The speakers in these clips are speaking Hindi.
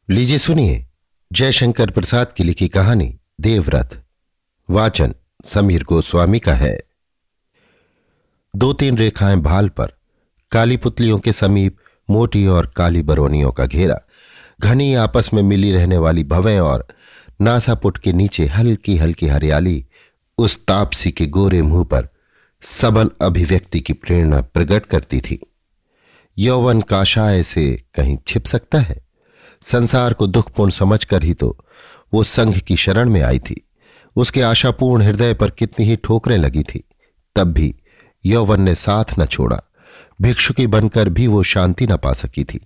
लीजिए सुनिए जयशंकर प्रसाद की लिखी कहानी देवव्रत। वाचन समीर गोस्वामी का है। दो तीन रेखाएं भाल पर, काली पुतलियों के समीप मोटी और काली बरौनियों का घेरा, घनी आपस में मिली रहने वाली भवें और नासापुट के नीचे हल्की हल्की हरियाली उस तापसी के गोरे मुंह पर सबल अभिव्यक्ति की प्रेरणा प्रकट करती थी। यौवन काशाय से कहीं छिप सकता है। संसार को दुखपूर्ण समझकर ही तो वो संघ की शरण में आई थी। उसके आशापूर्ण हृदय पर कितनी ही ठोकरें लगी थी, तब भी यौवन ने साथ न छोड़ा। भिक्षुकी बनकर भी वो शांति न पा सकी थी।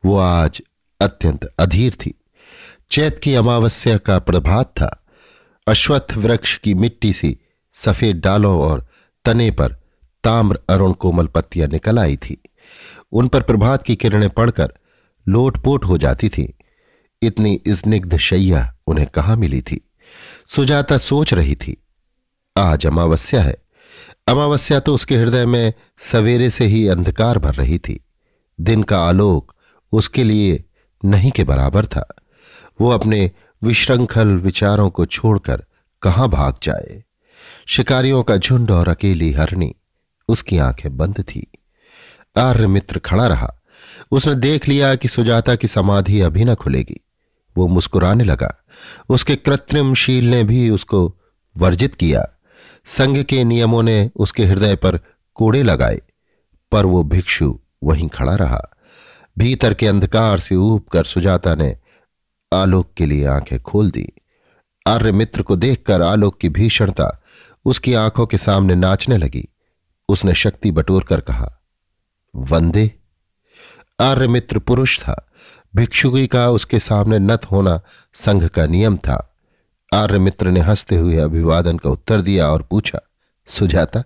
वो आज अत्यंत अधीर थी। चैत की अमावस्या का प्रभात था। अश्वत्थ वृक्ष की मिट्टी सी सफेद डालों और तने पर ताम्र अरुण कोमल पत्तियां निकल आई थी। उन पर प्रभात की किरणें पड़कर लोटपोट हो जाती थी। इतनी स्निग्ध शैया उन्हें कहाँ मिली थी? सुजाता सोच रही थी, आज अमावस्या है। अमावस्या तो उसके हृदय में सवेरे से ही अंधकार भर रही थी। दिन का आलोक उसके लिए नहीं के बराबर था। वो अपने विशृंखल विचारों को छोड़कर कहाँ भाग जाए? शिकारियों का झुंड और अकेली हरणी उसकी आंखें बंद थी। आर्य मित्र खड़ा रहा। उसने देख लिया कि सुजाता की समाधि अभी न खुलेगी। वो मुस्कुराने लगा। उसके कृत्रिम शील ने भी उसको वर्जित किया। संघ के नियमों ने उसके हृदय पर कोड़े लगाए, पर वो भिक्षु वहीं खड़ा रहा। भीतर के अंधकार से ऊबकर सुजाता ने आलोक के लिए आंखें खोल दी। आर्य मित्र को देखकर आलोक की भीषणता उसकी आंखों के सामने नाचने लगी। उसने शक्ति बटोरकर कहा, वंदे। आर्य मित्र पुरुष था। भिक्षुकी का उसके सामने नत होना संघ का नियम था। आर्य मित्र ने हंसते हुए अभिवादन का उत्तर दिया और पूछा, सुजाता,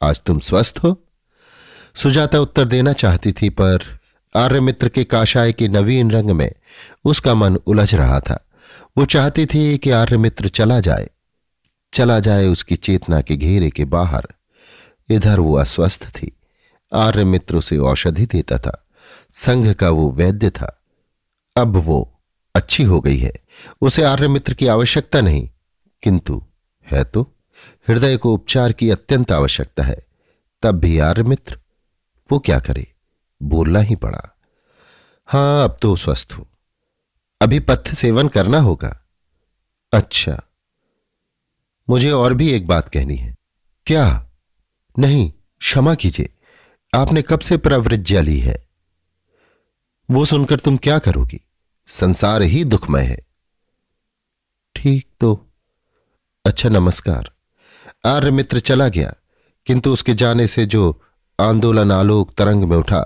आज तुम स्वस्थ हो? सुजाता उत्तर देना चाहती थी, पर आर्य मित्र के काशाय के नवीन रंग में उसका मन उलझ रहा था। वो चाहती थी कि आर्य मित्र चला जाए उसकी चेतना के घेरे के बाहर। इधर वो अस्वस्थ थी। आर्य मित्र उसे औषधि देता था। संघ का वो वैद्य था। अब वो अच्छी हो गई है। उसे आर्य मित्र की आवश्यकता नहीं, किंतु है तो हृदय को उपचार की अत्यंत आवश्यकता है। तब भी आर्य मित्र वो क्या करे? बोलना ही पड़ा। हां, अब तो स्वस्थ हूं। अभी पथ्य सेवन करना होगा। अच्छा, मुझे और भी एक बात कहनी है। क्या? नहीं, क्षमा कीजिए, आपने कब से प्रवृज्या ली है? वो सुनकर तुम क्या करोगी? संसार ही दुखमय है। ठीक तो। अच्छा, नमस्कार। आर्य मित्र चला गया, किंतु उसके जाने से जो आंदोलन आलोक तरंग में उठा,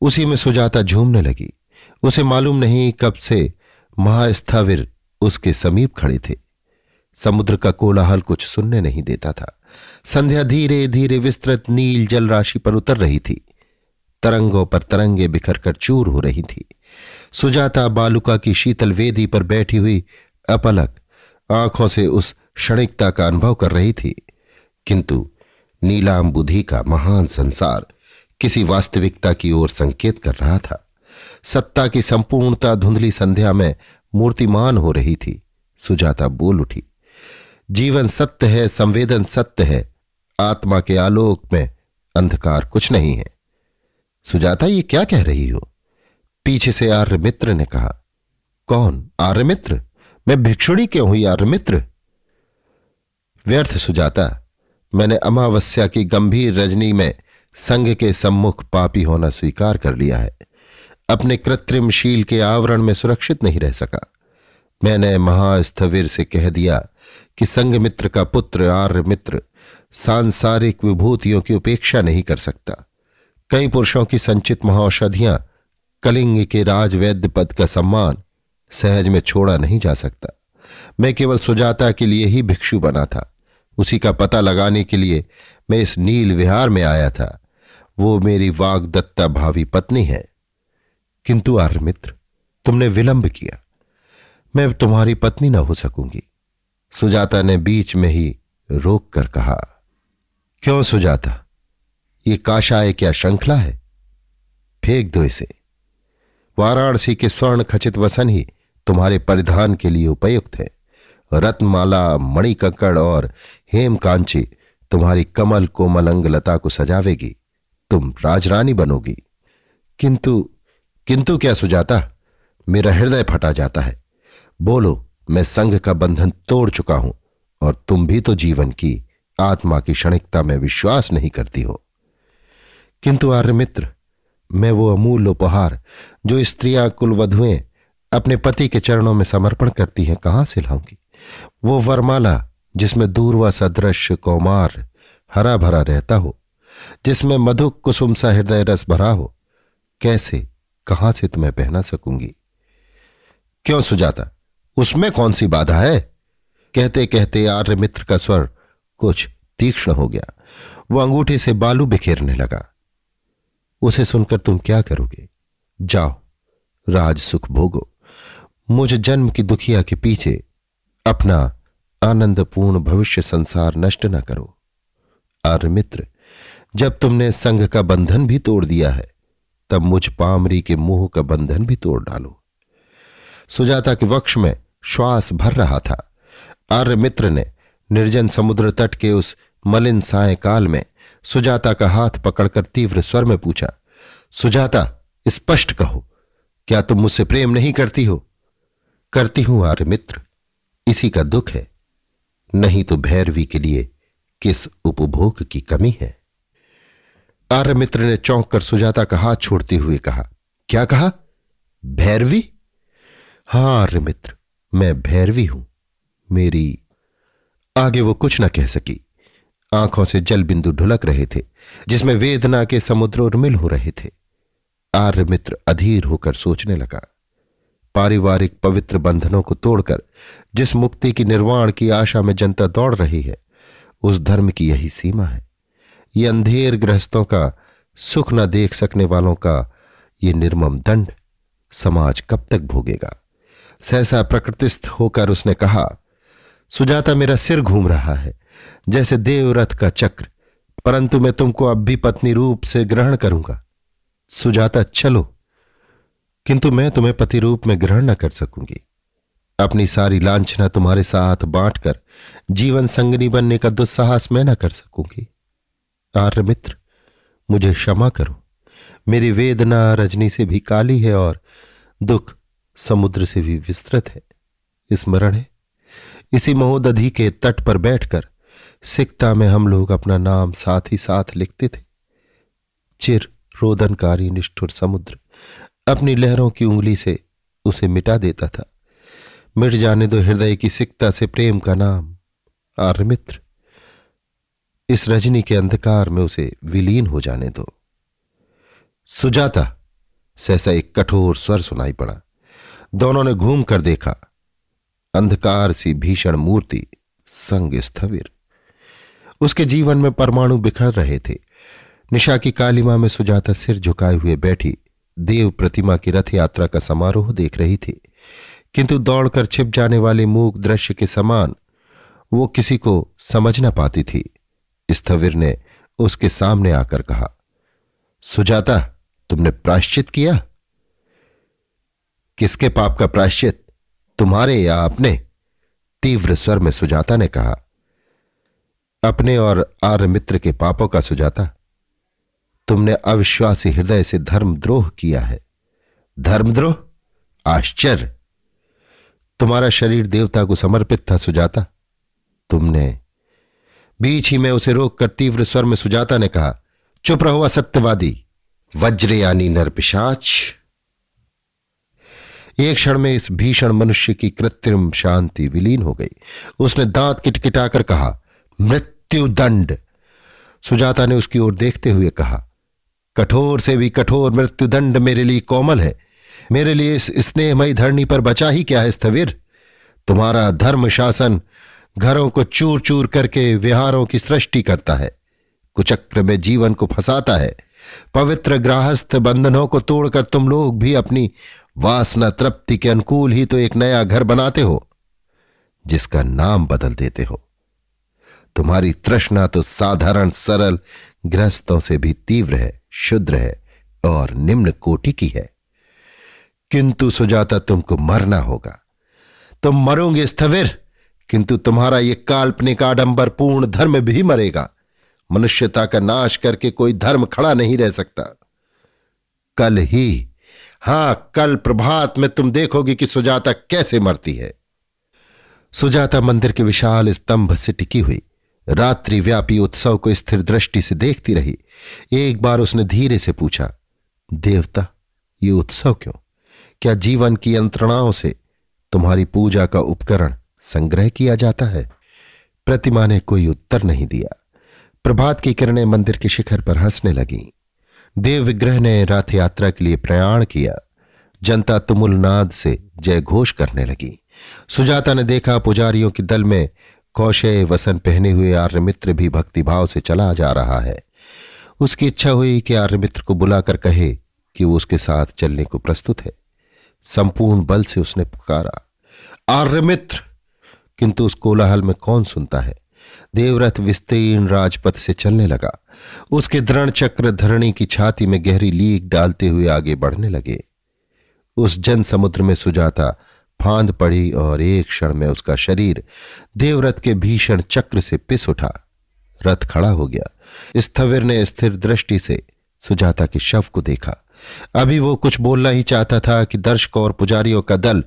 उसी में सुजाता झूमने लगी। उसे मालूम नहीं कब से महास्थाविर उसके समीप खड़े थे। समुद्र का कोलाहल कुछ सुनने नहीं देता था। संध्या धीरे धीरे विस्तृत नील जल राशि पर उतर रही थी। तरंगों पर तरंगे बिखरकर चूर हो रही थी। सुजाता बालुका की शीतल वेदी पर बैठी हुई अपलक आंखों से उस क्षणिकता का अनुभव कर रही थी, किंतु नीलाम बुद्धि का महान संसार किसी वास्तविकता की ओर संकेत कर रहा था। सत्ता की संपूर्णता धुंधली संध्या में मूर्तिमान हो रही थी। सुजाता बोल उठी, जीवन सत्य है, संवेदन सत्य है, आत्मा के आलोक में अंधकार कुछ नहीं है। सुजाता, ये क्या कह रही हो? पीछे से आर्य मित्र ने कहा। कौन? आर्य मित्र? मैं भिक्षुणी क्यों हुई आर्य मित्र? व्यर्थ सुजाता, मैंने अमावस्या की गंभीर रजनी में संघ के सम्मुख पापी होना स्वीकार कर लिया है। अपने कृत्रिम शील के आवरण में सुरक्षित नहीं रह सका। मैंने महास्थविर से कह दिया कि संघ मित्र का पुत्र आर्य मित्र सांसारिक विभूतियों की उपेक्षा नहीं कर सकता। कई पुरुषों की संचित महाऔषधियां, कलिंग के राजवैद्य पद का सम्मान सहज में छोड़ा नहीं जा सकता। मैं केवल सुजाता के लिए ही भिक्षु बना था। उसी का पता लगाने के लिए मैं इस नील विहार में आया था। वो मेरी वाग्दत्ता भावी पत्नी है। किंतु आर्य मित्र, तुमने विलंब किया। मैं तुम्हारी पत्नी न हो सकूंगी। सुजाता ने बीच में ही रोक कर कहा। क्यों सुजाता, ये काशाय क्या श्रृंखला है? फेंक दो इसे। वाराणसी के स्वर्ण खचित वसन ही तुम्हारे परिधान के लिए उपयुक्त है। रत्नमाला, मणिकंकड़ और हेमकांची तुम्हारी कमल कोमल अंगलता को सजावेगी। तुम राजरानी बनोगी। किंतु क्या सुजाता? मेरा हृदय फटा जाता है। बोलो, मैं संघ का बंधन तोड़ चुका हूं और तुम भी तो जीवन की, आत्मा की क्षणिकता में विश्वास नहीं करती हो। किंतु आर्यमित्र, मैं वो अमूल्य उपहार जो स्त्रियां कुलवधुएं अपने पति के चरणों में समर्पण करती हैं, कहां से लाऊंगी? वो वरमाला जिसमें दूर्वा सदृश कौमार हरा भरा रहता हो, जिसमें मधुक कुसुम सा हृदय रस भरा हो, कैसे, कहां से तुम्हें पहना सकूंगी? क्यों सुजाता, उसमें कौन सी बाधा है? कहते कहते आर्यमित्र का स्वर कुछ तीक्ष्ण हो गया। वो अंगूठे से बालू बिखेरने लगा। उसे सुनकर तुम क्या करोगे? जाओ, राज सुख भोगो। मुझ जन्म की दुखिया के पीछे अपना आनंदपूर्ण भविष्य संसार नष्ट न करो। आर्यमित्र, जब तुमने संघ का बंधन भी तोड़ दिया है, तब मुझ पामरी के मोह का बंधन भी तोड़ डालो। सुजाता के वक्ष में श्वास भर रहा था। आर्यमित्र ने निर्जन समुद्र तट के उस मलिन सायंकाल में सुजाता का हाथ पकड़कर तीव्र स्वर में पूछा, सुजाता, स्पष्ट कहो, क्या तुम मुझसे प्रेम नहीं करती हो? करती हूं आर्यमित्र, इसी का दुख है, नहीं तो भैरवी के लिए किस उपभोग की कमी है। आर्यमित्र ने चौंक कर सुजाता का हाथ छोड़ते हुए कहा, क्या कहा? भैरवी? हां आर्यमित्र, मैं भैरवी हूं। मेरी। आगे वो कुछ न कह सकी। आंखों से जल बिंदु ढुलक रहे थे, जिसमें वेदना के समुद्र उर्मिल हो रहे थे। आर्यमित्र अधीर होकर सोचने लगा। पारिवारिक पवित्र बंधनों को तोड़कर जिस मुक्ति की, निर्वाण की आशा में जनता दौड़ रही है, उस धर्म की यही सीमा है। ये अंधेर गृहस्थों का, सुख न देख सकने वालों का ये निर्मम दंड समाज कब तक भोगेगा? सहसा प्रकृतिस्थ होकर उसने कहा, सुजाता, मेरा सिर घूम रहा है जैसे देवरथ का चक्र, परंतु मैं तुमको अब भी पत्नी रूप से ग्रहण करूंगा। सुजाता, चलो। किंतु मैं तुम्हें पति रूप में ग्रहण न कर सकूंगी। अपनी सारी लांछना तुम्हारे साथ बांटकर जीवन संगनी बनने का दुस्साहस मैं न कर सकूंगी। आर्यमित्र, मुझे क्षमा करो। मेरी वेदना रजनी से भी काली है और दुख समुद्र से भी विस्तृत है। स्मरण है, इसी महोदधि के तट पर बैठकर सिकता में हम लोग अपना नाम साथ ही साथ लिखते थे। चिर रोदनकारी निष्ठुर समुद्र अपनी लहरों की उंगली से उसे मिटा देता था। मिट जाने दो हृदय की सिकता से प्रेम का नाम। आर्यमित्र, इस रजनी के अंधकार में उसे विलीन हो जाने दो। सुजाता, सहसा एक कठोर स्वर सुनाई पड़ा। दोनों ने घूम कर देखा। अंधकार सी भीषण मूर्ति, संग स्थविर। उसके जीवन में परमाणु बिखर रहे थे। निशा की कालिमा में सुजाता सिर झुकाए हुए बैठी देव प्रतिमा की रथ यात्रा का समारोह देख रही थी, किंतु दौड़कर छिप जाने वाले मूक दृश्य के समान वो किसी को समझ न पाती थी। स्थविर ने उसके सामने आकर कहा, सुजाता, तुमने प्रायश्चित किया? किसके पाप का प्रायश्चित, तुम्हारे या अपने? तीव्र स्वर में सुजाता ने कहा। अपने और आर्यमित्र के पापों का। सुजाता, तुमने अविश्वासी हृदय से धर्मद्रोह किया है। धर्मद्रोह? आश्चर्य! तुम्हारा शरीर देवता को समर्पित था सुजाता। तुमने। बीच ही में उसे रोककर तीव्र स्वर में सुजाता ने कहा, चुप रहो असत्यवादी, वज्रयानी नरपिशाच। एक क्षण में इस भीषण मनुष्य की कृत्रिम शांति विलीन हो गई। उसने दांत किटकिटाकर कहा, मृत्युदंड। सुजाता ने उसकी ओर देखते हुए कहा, कठोर से भी कठोर मृत्युदंड मेरे लिए कोमल है। मेरे लिए इस स्नेहमयी धरनी पर बचा ही क्या है स्थविर? तुम्हारा धर्म शासन घरों को चूर चूर करके विहारों की सृष्टि करता है, कुचक्र में जीवन को फंसाता है। पवित्र गृहस्थ बंधनों को तोड़कर तुम लोग भी अपनी वासना तृप्ति के अनुकूल ही तो एक नया घर बनाते हो, जिसका नाम बदल देते हो। तुम्हारी तृष्णा तो साधारण सरल गृहस्थों से भी तीव्र है, शुद्र है और निम्न कोटि की है। किंतु सुजाता, तुमको मरना होगा। तुम मरोगे स्थविर, किंतु तुम्हारा यह काल्पनिक आडंबर पूर्ण धर्म भी मरेगा। मनुष्यता का नाश करके कोई धर्म खड़ा नहीं रह सकता। कल ही, हां कल प्रभात में तुम देखोगे कि सुजाता कैसे मरती है। सुजाता मंदिर के विशाल स्तंभ से टिकी हुई रात्रि व्यापी उत्सव को स्थिर दृष्टि से देखती रही। एक बार उसने धीरे से पूछा, देवता, ये उत्सव क्यों? क्या जीवन की यंत्रणाओं से तुम्हारी पूजा का उपकरण संग्रह किया जाता है? प्रतिमा ने कोई उत्तर नहीं दिया। प्रभात की किरणें मंदिर के शिखर पर हंसने लगीं। देव विग्रह ने रथ यात्रा के लिए प्रयाण किया। जनता तुमुल नाद से जय घोष करने लगी। सुजाता ने देखा पुजारियों के दल में कौशे वसन पहने हुए आर्यमित्र भी भक्तिभाव से चला जा रहा है। उसकी इच्छा हुई कि आर्यमित्र को बुलाकर कहे कि वो उसके साथ चलने को प्रस्तुत है। संपूर्ण बल से उसने पुकारा, आर्यमित्र, किंतु उस कोलाहल में कौन सुनता है। देवरथ विस्तीर्ण राजपथ से चलने लगा। उसके दृढ़ चक्र धरणी की छाती में गहरी लीक डालते हुए आगे बढ़ने लगे। उस जन समुद्र में सुजाता फांद पड़ी और एक क्षण में उसका शरीर देवरथ के भीषण चक्र से पिस उठा। रथ खड़ा हो गया। स्थविर ने स्थिर दृष्टि से सुजाता के शव को देखा। अभी वो कुछ बोलना ही चाहता था कि दर्शकों और पुजारियों का दल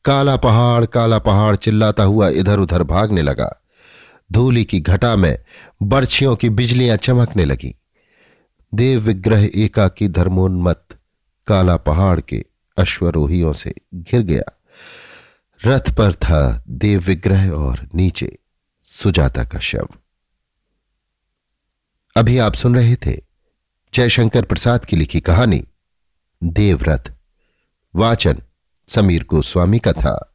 काला पहाड़ चिल्लाता हुआ इधर उधर भागने लगा। धूलि की घटा में बर्छियों की बिजलियां चमकने लगी। देव विग्रह एकाकी धर्मोन्मत्त काला पहाड़ के अश्वरोहियों से घिर गया। रथ पर था देव विग्रह और नीचे सुजाता का शव। अभी आप सुन रहे थे जयशंकर प्रसाद की लिखी कहानी देवरथ। वाचन समीर गोस्वामी का था।